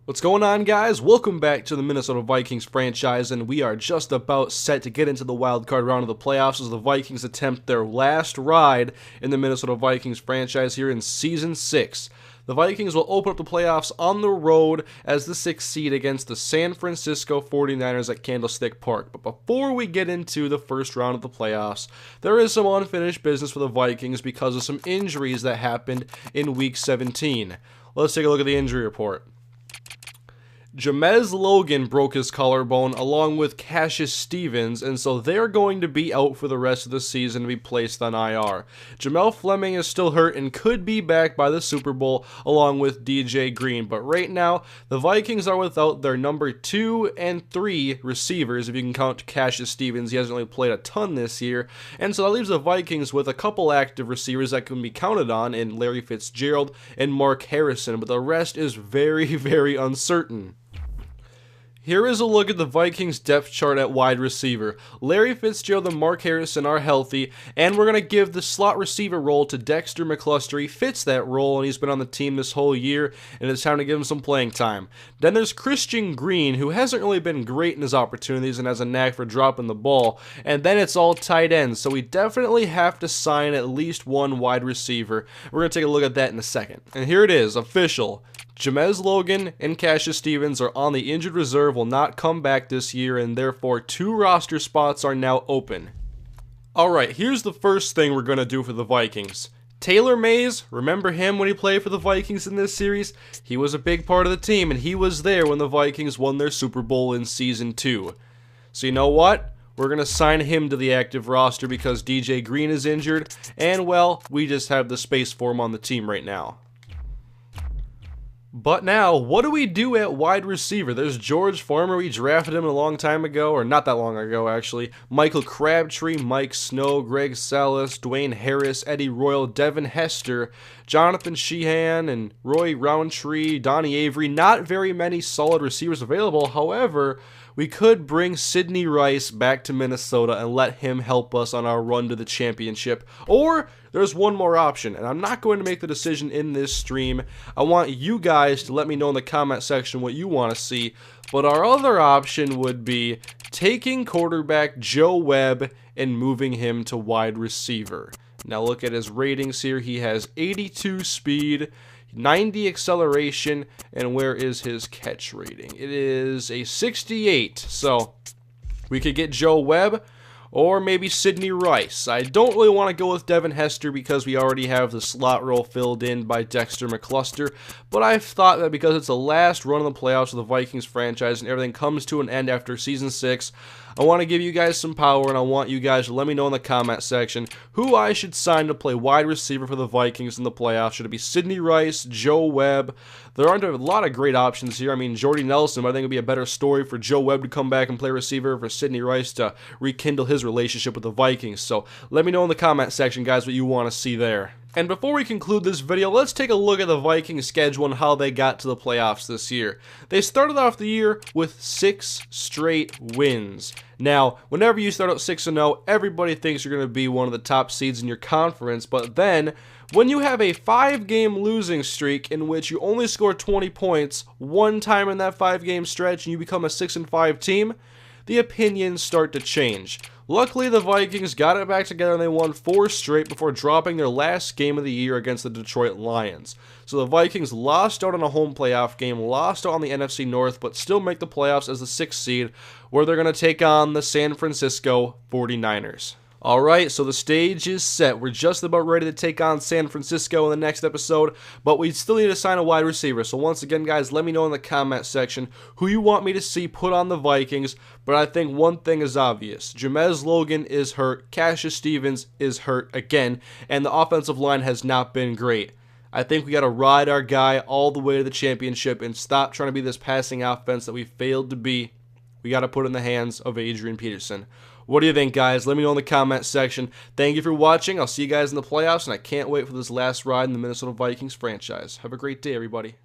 What's going on, guys? Welcome back to the Minnesota Vikings franchise, and we are just about set to get into the wildcard round of the playoffs as the Vikings attempt their last ride in the Minnesota Vikings franchise here in Season 6. The Vikings will open up the playoffs on the road as the 6th seed against the San Francisco 49ers at Candlestick Park. But before we get into the first round of the playoffs, there is some unfinished business for the Vikings because of some injuries that happened in Week 17. Let's take a look at the injury report. Jamez Logan broke his collarbone along with Cassius Stevens, and so they're going to be out for the rest of the season to be placed on IR. Jamel Fleming is still hurt and could be back by the Super Bowl along with DJ Green, but right now the Vikings are without their number 2 and 3 receivers, if you can count Cassius Stevens. He hasn't really played a ton this year, and so that leaves the Vikings with a couple active receivers that can be counted on in Larry Fitzgerald and Mark Harrison, but the rest is very, very uncertain. Here is a look at the Vikings depth chart at wide receiver. Larry Fitzgerald and Mark Harrison are healthy, and we're going to give the slot receiver role to Dexter McCluster. He fits that role, and he's been on the team this whole year, and it's time to give him some playing time. Then there's Christian Green, who hasn't really been great in his opportunities and has a knack for dropping the ball. And then it's all tight ends, so we definitely have to sign at least one wide receiver. We're going to take a look at that in a second. And here it is, official. Jamez Logan and Cassius Stevens are on the injured reserve, will not come back this year, and therefore 2 roster spots are now open. Alright, here's the first thing we're going to do for the Vikings. Taylor Mays, remember him when he played for the Vikings in this series? He was a big part of the team, and he was there when the Vikings won their Super Bowl in Season 2. So you know what? We're going to sign him to the active roster because DJ Green is injured, and well, we just have the space for him on the team right now. But now, what do we do at wide receiver? There's George Farmer, we drafted him a long time ago, or not that long ago actually. Michael Crabtree, Mike Snow, Greg Salas, Dwayne Harris, Eddie Royal, Devin Hester, Jonathan Sheehan, and Roy Roundtree, Donnie Avery. Not very many solid receivers available. However, we could bring Sidney Rice back to Minnesota and let him help us on our run to the championship. Or there's one more option, and I'm not going to make the decision in this stream. I want you guys to let me know in the comment section what you want to see. But our other option would be taking quarterback Joe Webb and moving him to wide receiver. Now look at his ratings here. He has 82 speed, 90 acceleration, and where is his catch rating? It is a 68. So we could get Joe Webb or maybe Sidney Rice. I don't really want to go with Devin Hester because we already have the slot role filled in by Dexter McCluster, but I've thought that because it's the last run of the playoffs of the Vikings franchise and everything comes to an end after Season 6, I want to give you guys some power, and I want you guys to let me know in the comment section who I should sign to play wide receiver for the Vikings in the playoffs. Should it be Sidney Rice, Joe Webb? There aren't a lot of great options here. I mean, Jordy Nelson, but I think it would be a better story for Joe Webb to come back and play receiver, for Sidney Rice to rekindle his relationship with the Vikings. So let me know in the comment section, guys, what you want to see there. And before we conclude this video, let's take a look at the Vikings schedule and how they got to the playoffs this year. They started off the year with 6 straight wins. Now, whenever you start out 6-0, everybody thinks you're going to be one of the top seeds in your conference, but then when you have a 5-game losing streak in which you only score 20 points one time in that 5-game stretch and you become a 6-5 team, the opinions start to change. Luckily, the Vikings got it back together and they won 4 straight before dropping their last game of the year against the Detroit Lions. So the Vikings lost out on a home playoff game, lost out on the NFC North, but still make the playoffs as the 6th seed, where they're going to take on the San Francisco 49ers. Alright, so the stage is set. We're just about ready to take on San Francisco in the next episode, but we still need to sign a wide receiver. So once again, guys, let me know in the comment section who you want me to see put on the Vikings, but I think one thing is obvious. Jamez Logan is hurt, Cassius Stevens is hurt again, and the offensive line has not been great. I think we got to ride our guy all the way to the championship and stop trying to be this passing offense that we failed to be. We got to put it in the hands of Adrian Peterson. What do you think, guys? Let me know in the comment section. Thank you for watching. I'll see you guys in the playoffs, and I can't wait for this last ride in the Minnesota Vikings franchise. Have a great day, everybody.